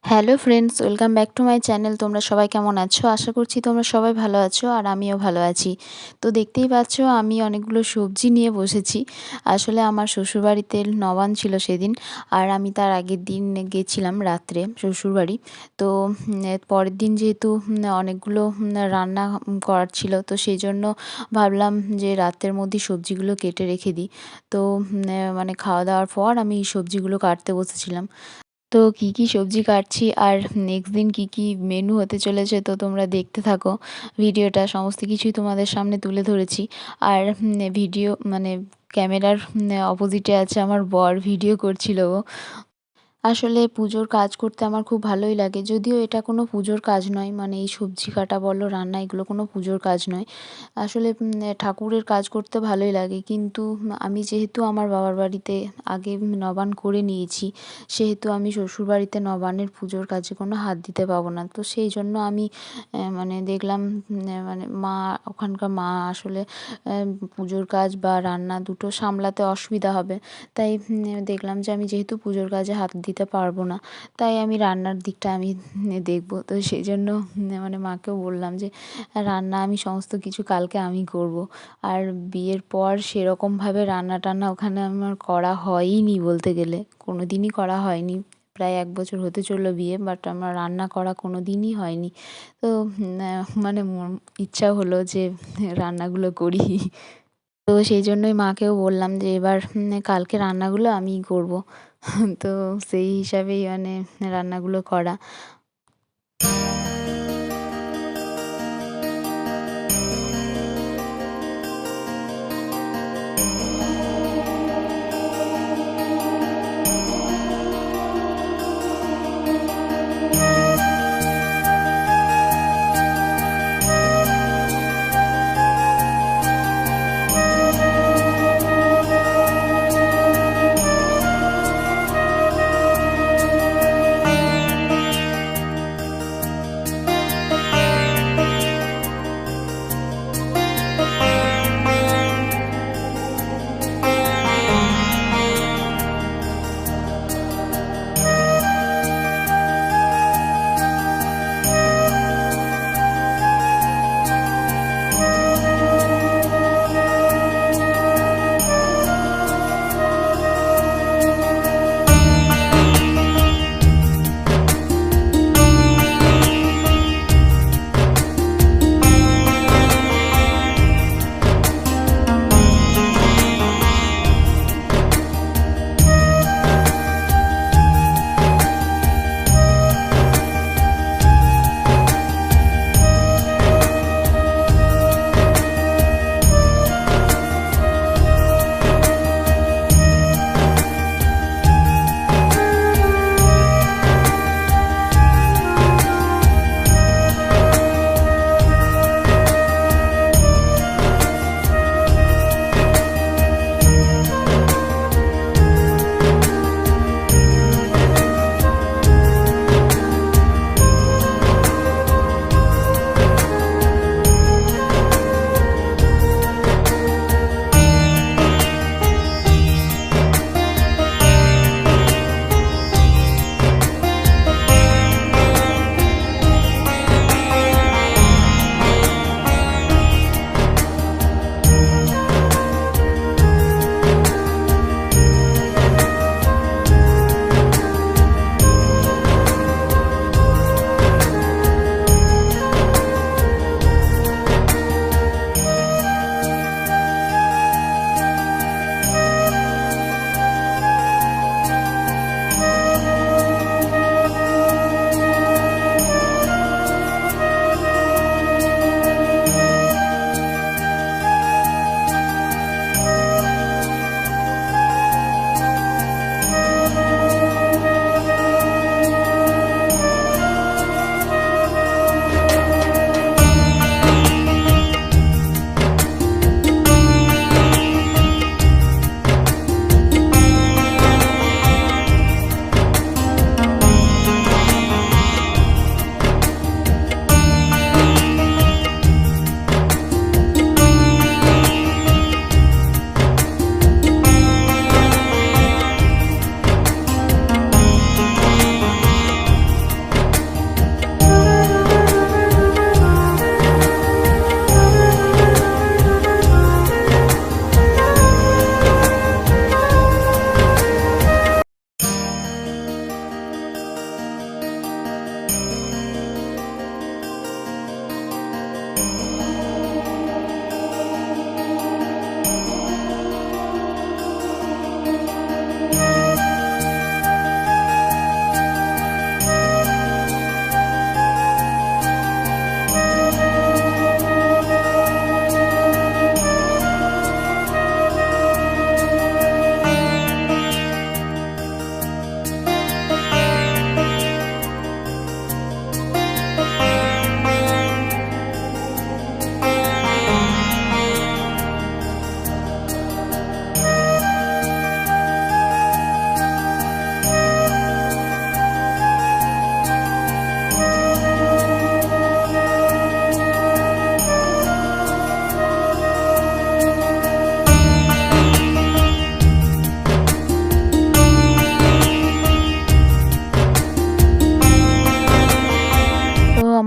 Hello friends, welcome back to my channel. তোমরা সবাই কেমন আছো? আশা করছি তোমরা সবাই ভালো আছো আর আমিও ভালো আছি। তো দেখতেই পাচ্ছ আমি অনেকগুলো সবজি নিয়ে বসেছি। আসলে আমার শ্বশুরবাড়িতে নবান্ন ছিল সেদিন, আর আমি তার আগের দিন গেছিলাম রাত্রে শ্বশুরবাড়ি। তো পরের দিন যেহেতু অনেকগুলো রান্না করার ছিল, তো সেই জন্য ভাবলাম যে রাতের মধ্যেই সবজিগুলো কেটে রেখে দিই। তো মানে খাওয়া দাওয়ার পর আমি সবজিগুলো কাটতে বসেছিলাম। তো কি, কি সবজি কাটছি আর নেক্সট দিন কি, কি মেনু হতে চলেছে, তো তোমরা দেখতে থাকো ভিডিওটা। সমস্ত কিছুই তোমাদের সামনে তুলে ধরেছি। আর ভিডিও মানে ক্যামেরার অপোজিটে আছে আমার বর, ভিডিও করছিল ও। আসলে পুজোর কাজ করতে আমার খুব ভালোই লাগে, যদিও এটা কোনো পুজোর কাজ নয়। মানে এই সবজি কাটা বলো, রান্না, এগুলো কোনো পুজোর কাজ নয়। আসলে ঠাকুরের কাজ করতে ভালোই লাগে, কিন্তু আমি যেহেতু আমার বাবার বাড়িতে আগে নবান্ন করে নিয়েছি, সেহেতু আমি শ্বশুরবাড়িতে নবান্নের পুজোর কাজে কোনো হাত দিতে পারবো না। তো সেই জন্য আমি মানে দেখলাম মানে ওখানকার মা আসলে পুজোর কাজ বা রান্না দুটো সামলাতে অসুবিধা হবে। তাই দেখলাম যে আমি যেহেতু পুজোর কাজে হাত দিতে পারবো না, তাই আমি রান্নার দিকটা আমি দেখবো। তো সেই জন্য মানে মাকেও বললাম যে রান্না আমি সমস্ত কিছু কালকে আমি করব। আর বিয়ের পর সেরকমভাবে রান্না টান্না ওখানে আমার করা হয়ইনি বলতে গেলে, কোনো দিনই করা হয়নি। প্রায় ১ বছর হতে চললো বিয়ে, বাট আমার রান্না করা কোনো দিনই হয়নি। তো মানে ইচ্ছা হলো যে রান্নাগুলো করি। তো সেই জন্যই মাকেও বললাম যে এবার কালকে রান্নাগুলো আমিই করব। তো সেই হিসাবেই মানে রান্নাগুলো করা।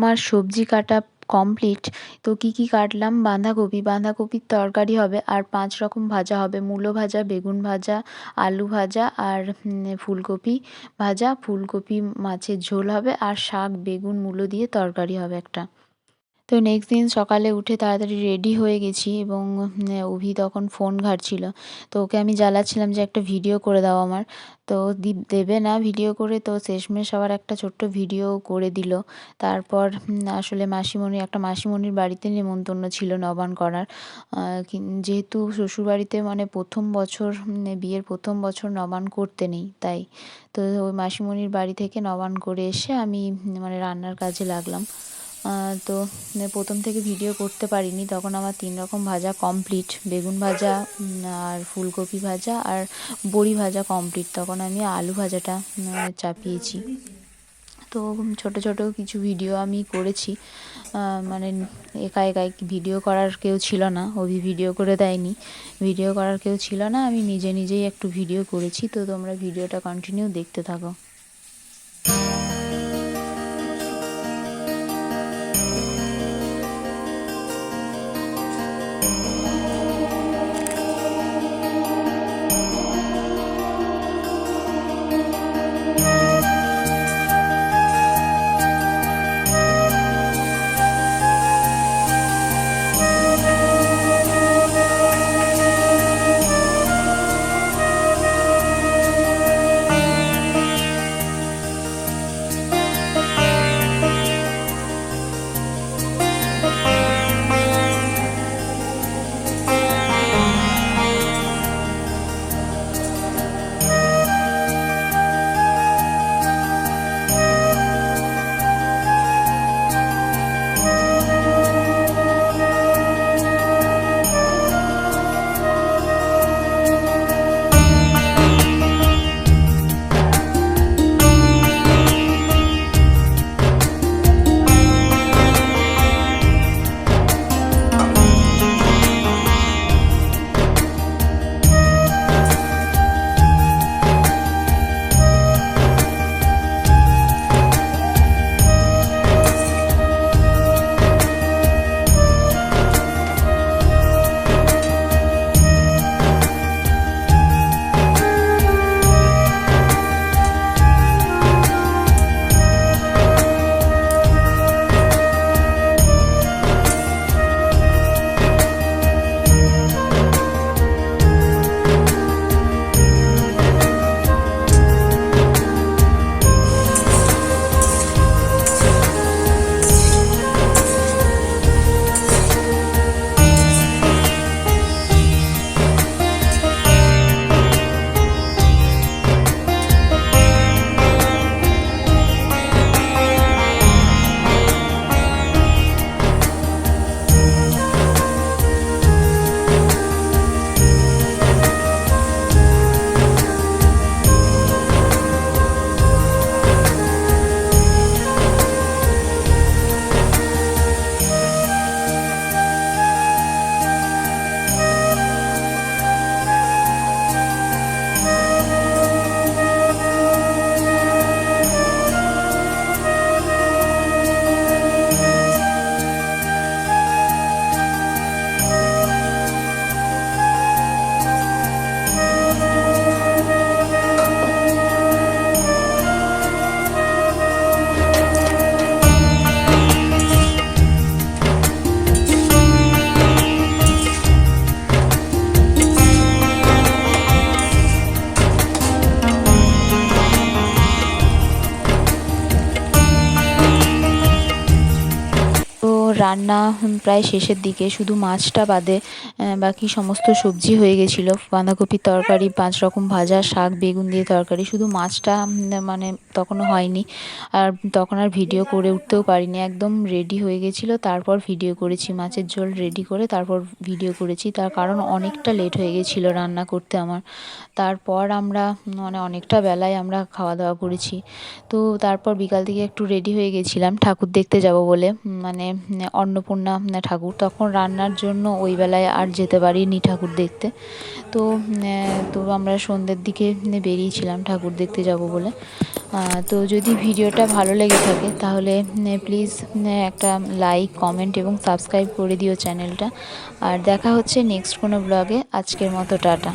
আমার সবজি কাটা কমপ্লিট। তো কি কি কাটলাম, বাঁধাকপির তরকারি হবে আর 5 রকম ভাজা হবে, মূলো ভাজা, বেগুন ভাজা, আলু ভাজা আর ফুলকপি ভাজা, ফুলকপি মাছের ঝোল হবে আর শাক বেগুন মূলো দিয়ে তরকারি হবে একটা। তো নেক্সট দিন সকালে উঠে তাড়াতাড়ি রেডি হয়ে গেছি এবং অভি তখন ফোন ঘাঁটছিল। তো ওকে আমি জ্বালাচ্ছিলাম যে একটা ভিডিও করে দাও আমার। তো দেবে না ভিডিও করে, তো শেষমেশ আবার একটা ছোট্ট ভিডিও করে দিল। তারপর আসলে মাসিমণির বাড়িতে নেমন্তন্ন ছিল নবান্ন করার। যেহেতু শ্বশুরবাড়িতে মানে ১ম বছর বিয়ের ১ম বছর নবান্ন করতে নেই তাই। তো ওই মাসিমণির বাড়ি থেকে নবান্ন করে এসে আমি মানে রান্নার কাজে লাগলাম। তো ১ম থেকে ভিডিও করতে পারিনি, তখন আমার ৩ রকম ভাজা কমপ্লিট, বেগুন ভাজা আর ফুলকপি ভাজা আর বড়ি ভাজা কমপ্লিট। তখন আমি আলু ভাজাটা চাপিয়েছি। তো ছোট ছোট কিছু ভিডিও আমি করেছি, মানে একা একাই, ভিডিও করার কেউ ছিল না, অভি ভিডিও করে দেয়নি, ভিডিও করার কেউ ছিল না, আমি নিজে নিজেই একটু ভিডিও করেছি। তো তোমরা ভিডিওটা কন্টিনিউ দেখতে থাকো। রান্না প্রায় শেষের দিকে, শুধু মাছটা বাদে বাকি সমস্ত সবজি হয়ে গেছিলো। বাঁধাকপির তরকারি, 5 রকম ভাজা, শাক বেগুন দিয়ে তরকারি, শুধু মাছটা মানে তখনও হয়নি। আর তখন আর ভিডিও করে উঠতেও পারিনি, একদম রেডি হয়ে গেছিলো তারপর ভিডিও করেছি। মাছের ঝোল রেডি করে তারপর ভিডিও করেছি, তার কারণ অনেকটা লেট হয়ে গেছিলো রান্না করতে আমার। তারপর আমরা মানে অনেকটা বেলায় আমরা খাওয়া দাওয়া করেছি। তো তারপর বিকাল থেকে একটু রেডি হয়ে গেছিলাম ঠাকুর দেখতে যাব বলে, মানে অন্নপূর্ণা ঠাকুর, তখন রান্নার জন্য ওই বেলায় আর যেতে পারিনি ঠাকুর দেখতে। তো তো আমরা সন্ধ্যের দিকে বেরিয়েছিলাম ঠাকুর দেখতে যাব বলে। তো যদি ভিডিওটা ভালো লেগে থাকে তাহলে প্লিজ একটা লাইক, কমেন্ট এবং সাবস্ক্রাইব করে দিও চ্যানেলটা। আর দেখা হচ্ছে নেক্সট কোনো ব্লগে। আজকের মতো টাটা।